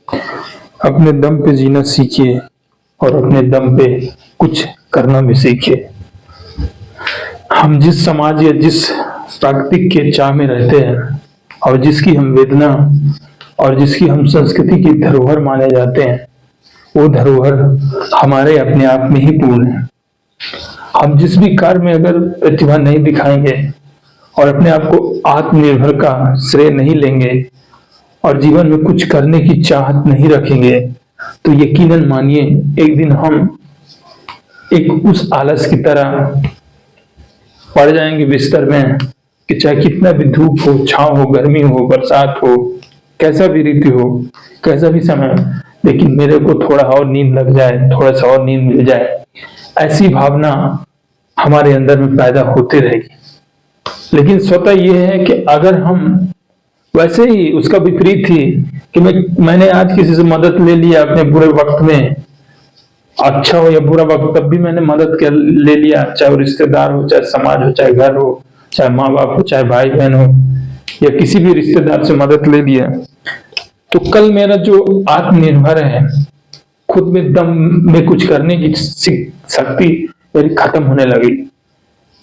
अपने दम पे जीना सीखिए और अपने दम पे कुछ करना भी सीखिए। हम जिस समाज या जिस प्राकृतिक के चाह में रहते हैं और जिसकी हम वेदना और जिसकी हम संस्कृति की धरोहर माने जाते हैं, वो धरोहर हमारे अपने आप में ही पूर्ण है। हम जिस भी कार्य में अगर प्रतिभा नहीं दिखाएंगे और अपने आप को आत्मनिर्भर का श्रेय नहीं लेंगे और जीवन में कुछ करने की चाहत नहीं रखेंगे, तो यकीनन मानिए एक दिन हम एक उस आलस की तरह पड़ जाएंगे बिस्तर में कि चाहे कितना भी धूप हो, छांव हो, गर्मी हो, बरसात हो, कैसा भी ऋतु हो, कैसा भी समय, लेकिन मेरे को थोड़ा और नींद लग जाए, थोड़ा सा और नींद मिल जाए, ऐसी भावना हमारे अंदर में पैदा होती रहेगी। लेकिन स्वतः यह है कि अगर हम वैसे ही उसका विपरीत ही कि मैंने आज किसी से मदद ले लिया अपने बुरे वक्त में, अच्छा हो या बुरा वक्त, तब भी मैंने मदद कर ले लिया, चाहे वो रिश्तेदार हो, चाहे समाज हो, चाहे घर हो, चाहे माँ बाप हो, चाहे भाई बहन हो, या किसी भी रिश्तेदार से मदद ले लिया, तो कल मेरा जो आत्मनिर्भर है, खुद में दम में कुछ करने की शक्ति मेरी खत्म होने लगी।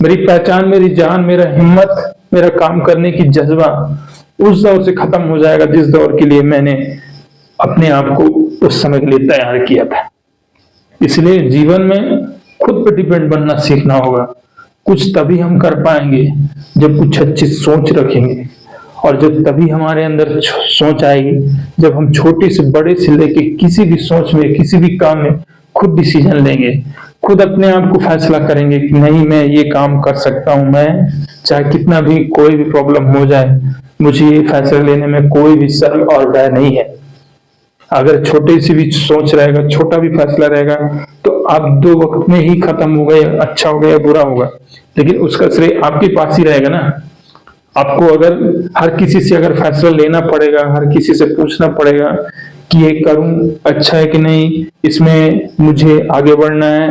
मेरी पहचान, मेरी जान, मेरा हिम्मत, मेरा काम करने की जज्बा उस दौर से खत्म हो जाएगा जिस दौर के लिए मैंने अपने आप को उस समय के लिए तैयार किया था। इसलिए जीवन में खुद पर डिपेंड बनना सीखना होगा। कुछ तभी हम कर पाएंगे जब कुछ अच्छी सोच रखेंगे, और जब तभी हमारे अंदर सोच आएगी जब हम छोटे से बड़े से लेके किसी भी सोच में, किसी भी काम में खुद डिसीजन लेंगे, खुद अपने आप को फैसला करेंगे कि नहीं, मैं ये काम कर सकता हूं, मैं चाहे कितना भी कोई भी प्रॉब्लम हो जाए, मुझे ये फैसला लेने में कोई भी शर्म और भय नहीं है। अगर छोटे सी भी सोच रहेगा, छोटा भी फैसला रहेगा, तो आप दो वक्त में ही खत्म हो गए, अच्छा हो गया, बुरा होगा, लेकिन उसका श्रेय आपके पास ही रहेगा ना। आपको अगर हर किसी से अगर फैसला लेना पड़ेगा, हर किसी से पूछना पड़ेगा कि ये करूं अच्छा है कि नहीं, इसमें मुझे आगे बढ़ना है,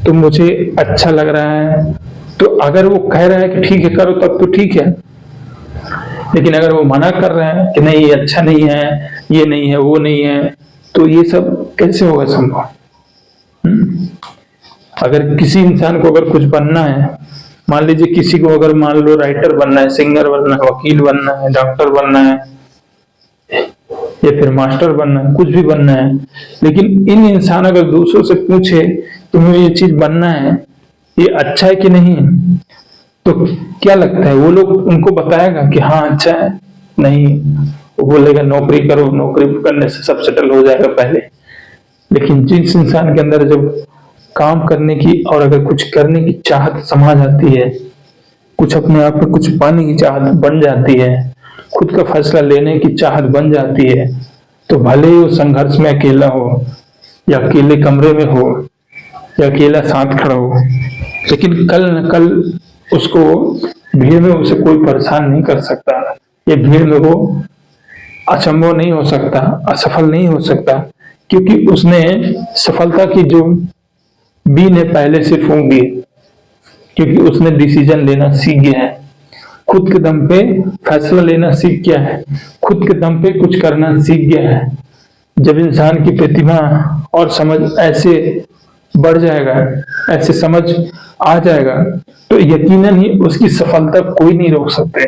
तो मुझे अच्छा लग रहा है, तो अगर वो कह रहा है कि ठीक है करो, तब तो ठीक है। लेकिन अगर वो मना कर रहा है कि नहीं ये अच्छा नहीं है, ये नहीं है, वो नहीं है, तो ये सब कैसे होगा संभव? अगर किसी इंसान को अगर कुछ बनना है, मान लीजिए किसी को अगर मान लो राइटर बनना है, सिंगर बनना है, वकील बनना है, डॉक्टर बनना है, या फिर मास्टर बनना है, कुछ भी बनना है, लेकिन इन इंसान अगर दूसरों से पूछे तुम्हें ये चीज बनना है, ये अच्छा है कि नहीं, तो क्या लगता है वो लोग उनको बताएगा कि हाँ अच्छा है? नहीं, वो बोलेगा नौकरी करो, नौकरी करने से सब सेटल हो जाएगा पहले। लेकिन जिस इंसान के अंदर जब काम करने की और अगर कुछ करने की चाहत समा जाती है, कुछ अपने आप में कुछ पाने की चाहत बन जाती है, खुद का फैसला लेने की चाहत बन जाती है, तो भले ही वो संघर्ष में अकेला हो, या अकेले कमरे में हो, या अकेला साथ खड़ा हो, लेकिन कल न कल उसको भीड़ में उसे कोई परेशान नहीं कर सकता, ये भीड़ में वो अचंभव नहीं हो सकता, असफल नहीं हो सकता, क्योंकि उसने सफलता की जो बीन है पहले से फूंक दी, क्योंकि उसने डिसीजन लेना सीख गया है, खुद के दम पे फैसला लेना सीख गया है, खुद के दम पे कुछ करना सीख गया है। जब इंसान की प्रतिभा और समझ ऐसे बढ़ जाएगा, ऐसे समझ आ जाएगा, तो यकीनन ही उसकी सफलता कोई नहीं रोक सकते।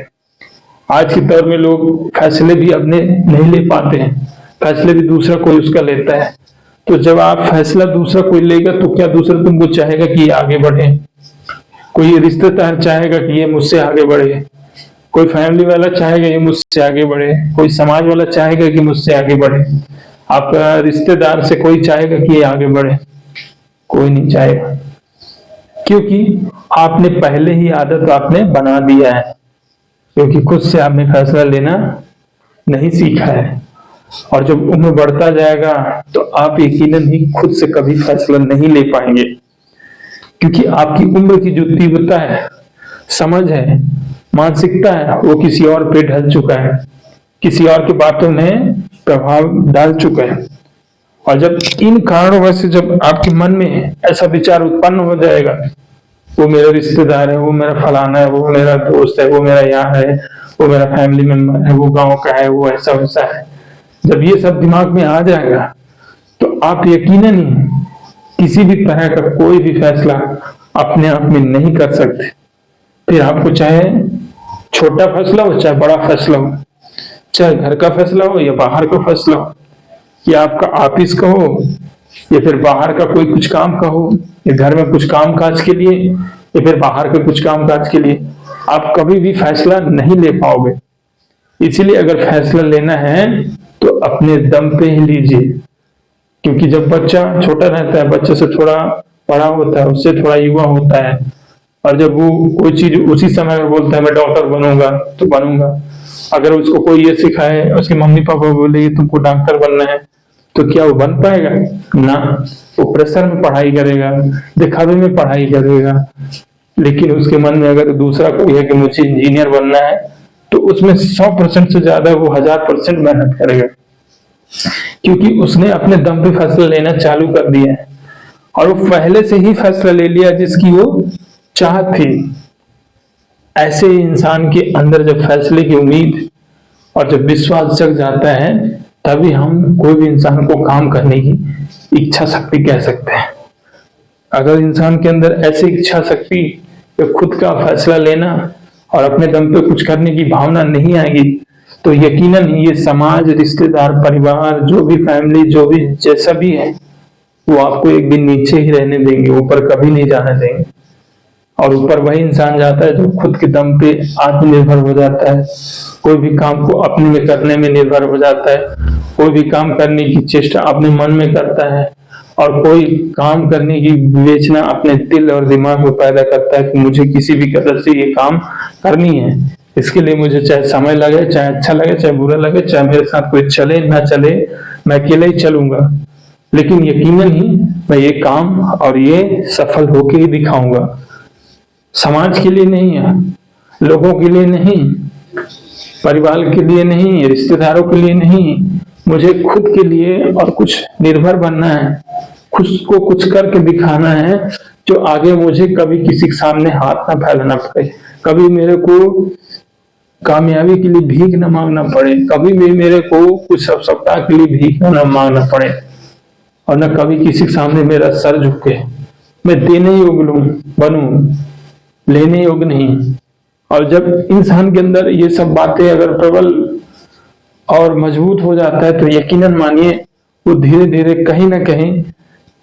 आज के दौर में लोग फैसले भी अपने नहीं ले पाते हैं, फैसले भी दूसरा कोई उसका लेता है। तो जब आप फैसला दूसरा कोई लेगा, तो क्या दूसरा तुमको चाहेगा कि ये आगे बढ़े? कोई रिश्तेदार चाहेगा कि ये मुझसे आगे बढ़े, कोई फैमिली वाला चाहेगा ये मुझसे आगे बढ़े, कोई समाज वाला चाहेगा कि मुझसे आगे बढ़े, आपका रिश्तेदार से कोई चाहेगा कि ये आगे बढ़े? कोई नहीं चाहेगा, क्योंकि आपने पहले ही आदत आपने बना दिया है, क्योंकि खुद से आपने फैसला लेना नहीं सीखा है। और जब उम्र बढ़ता जाएगा तो आप यकीनन ही खुद से कभी फैसला नहीं ले पाएंगे, क्योंकि आपकी उम्र की जो तीव्रता है, समझ है, मानसिकता है, वो किसी और पे ढल चुका है, किसी और की बातों में प्रभाव डाल चुका है। और जब इन कारणों से जब आपके मन में ऐसा विचार उत्पन्न हो जाएगा, वो मेरा रिश्तेदार है, वो मेरा फलाना है, वो मेरा दोस्त है, वो मेरा यार है, वो मेरा फैमिली मेंबर है, वो गांव का है, वो ऐसा वैसा है, जब ये सब दिमाग में आ जाएगा तो आप यकीनन ही किसी भी तरह का कोई भी फैसला अपने आप में नहीं कर सकते। फिर आपको चाहे छोटा फैसला हो चाहे बड़ा फैसला हो, चाहे घर का फैसला हो या बाहर का फैसला हो, या आपका ऑफिस का हो या फिर बाहर का कोई कुछ काम का हो, या घर में कुछ काम काज के लिए या फिर बाहर के कुछ काम काज के लिए, आप कभी भी फैसला नहीं ले पाओगे। इसीलिए अगर फैसला लेना है तो अपने दम पे ही लीजिए। क्योंकि जब बच्चा छोटा रहता है, बच्चे से थोड़ा बड़ा होता है, उससे थोड़ा युवा होता है, और जब वो कोई चीज उसी समय अगर बोलता है मैं डॉक्टर बनूंगा तो बनूंगा, अगर उसको कोई ये सिखाए, उसके मम्मी पापा बोले तुमको डॉक्टर बनना है, तो क्या वो बन पाएगा? ना, वो प्रेशर में पढ़ाई करेगा, दिखावे में पढ़ाई करेगा। लेकिन उसके मन में अगर दूसरा कोई है कि मुझे इंजीनियर बनना है, तो उसमें 100% से ज्यादा वो 1000% मेहनत करेगा, क्योंकि उसने अपने दम पे फैसला लेना चालू कर दिया है और वो पहले से ही फैसला ले लिया जिसकी वो चाहत थी। ऐसे इंसान के अंदर जब फैसले की उम्मीद और जब विश्वास जग जाता है, तभी हम कोई भी इंसान को काम करने की इच्छा शक्ति कह सकते हैं। अगर इंसान के अंदर ऐसी इच्छा शक्ति या खुद का फैसला लेना और अपने दम पे कुछ करने की भावना नहीं आएगी, तो यकीनन ये समाज, रिश्तेदार, परिवार, जो भी फैमिली, जो भी जैसा भी है, वो आपको एक दिन नीचे ही रहने देंगे, ऊपर कभी नहीं जाने देंगे। और ऊपर वही इंसान जाता है जो खुद के दम पे आत्मनिर्भर हो जाता है, कोई भी काम को अपने में करने में निर्भर हो जाता है, कोई भी काम करने की चेष्टा अपने मन में करता है, और कोई काम करने की विवेचना अपने दिल और दिमाग में पैदा करता है कि मुझे किसी भी कदर से ये काम करनी है। इसके लिए मुझे चाहे समय लगे, चाहे अच्छा लगे, चाहे बुरा लगे, चाहे मेरे साथ कोई चले ना चले, मैं अकेले ही चलूंगा, लेकिन यकीनन ही मैं ये काम और ये सफल होके ही दिखाऊंगा। समाज के लिए नहीं है, लोगों के लिए नहीं, परिवार के लिए नहीं, रिश्तेदारों के लिए नहीं, मुझे खुद के लिए और कुछ निर्भर बनना है, खुद को कुछ करके दिखाना है जो आगे मुझे कभी किसी के सामने हाथ ना फैलाना पड़े, कभी मेरे को कामयाबी के लिए भीख न मांगना पड़े, कभी भी मेरे को कुछ सफलता के लिए भीख न मांगना पड़े, और न कभी किसी के सामने मेरा सर झुके। मैं देने योग्य बनूं, लेने योग्य नहीं। और जब इंसान के अंदर ये सब बातें अगर प्रबल और मजबूत हो जाता है, तो यकीनन मानिए वो धीरे धीरे कहीं ना कहीं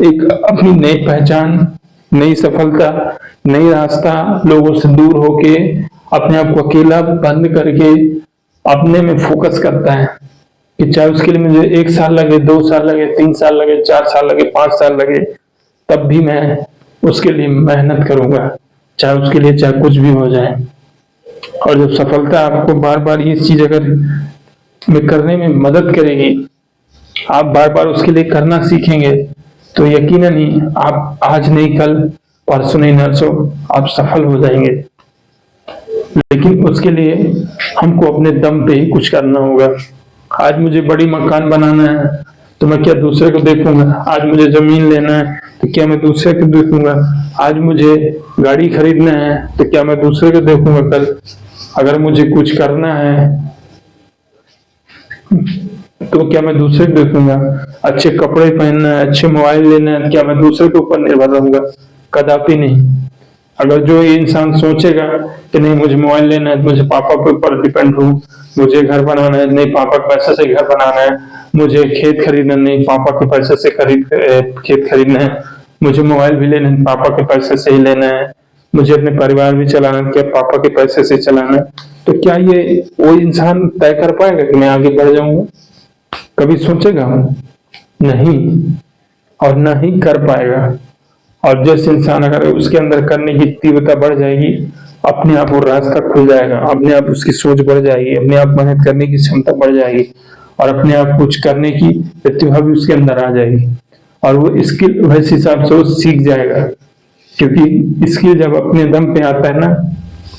एक अपनी नई पहचान, नई सफलता, नई रास्ता, लोगों से दूर होके अपने आप को अकेला बंद करके अपने में फोकस करता है कि चाहे उसके लिए मुझे 1 साल लगे, 2 साल लगे, 3 साल लगे, 4 साल लगे, 5 साल लगे, तब भी मैं उसके लिए मेहनत करूंगा, चाहे उसके लिए चाहे कुछ भी हो जाए। और जब सफलता आपको बार बार ये चीज अगर में करने में मदद करेगी, आप बार बार उसके लिए करना सीखेंगे, तो यकीनन ही आप आज नहीं कल, परसों नहीं नरसों आप सफल हो जाएंगे। लेकिन उसके लिए हमको अपने दम पे ही कुछ करना होगा। आज मुझे बड़ी मकान बनाना है, तो मैं क्या दूसरे को देखूंगा? आज मुझे जमीन लेना है, तो क्या मैं दूसरे को देखूंगा? आज मुझे गाड़ी खरीदना है, तो क्या मैं दूसरे को देखूंगा कल? अगर मुझे कुछ करना है तो क्या मैं दूसरे को देखूंगा? अच्छे कपड़े पहनना है, अच्छे मोबाइल लेना है, क्या मैं दूसरे के ऊपर निर्भर रहूंगा? कदापि नहीं। अगर जो ये इंसान सोचेगा कि नहीं मुझे मोबाइल लेना है, मुझे पापा के ऊपर डिपेंड हूँ, मुझे घर बनाना है, नहीं पापा के पैसे से घर बनाना है, मुझे खेत खरीदना नहीं पापा के पैसे से खेत खरीदना है, मुझे मोबाइल भी लेना है पापा के पैसे से ही लेना है, मुझे अपने परिवार भी चलाना है क्या पापा के पैसे से चलाना है, तो क्या ये वो इंसान तय कर पाएगा कि मैं आगे बढ़ जाऊंगा? कभी सोचेगा? नहीं, और ना ही कर पाएगा। और जैसे इंसान अगर उसके अंदर करने की तीव्रता बढ़ जाएगी, अपने आप वो रास्ता खुल जाएगा, अपने आप उसकी सोच बढ़ जाएगी, अपने आप मेहनत करने की क्षमता बढ़ जाएगी, और अपने आप कुछ करने की प्रतिभा भी उसके अंदर आ जाएगी, और वो स्किल वैसे हिसाब से वो सीख जाएगा। क्योंकि स्किल जब अपने दम पे आता है ना,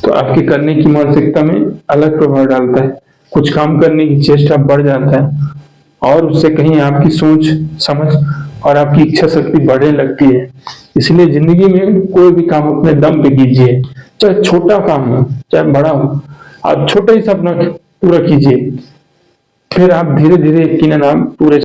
तो आपकी करने की मानसिकता में अलग प्रभाव डालता है, कुछ काम करने की चेष्टा बढ़ जाता है, और उससे कहीं आपकी सोच समझ और आपकी इच्छा शक्ति बढ़ने लगती है। इसलिए जिंदगी में कोई भी काम अपने दम पे कीजिए, चाहे छोटा काम हो चाहे बड़ा हो, आप छोटा ही सपना पूरा कीजिए। फिर आप धीरे धीरे यकीनन आप पूरे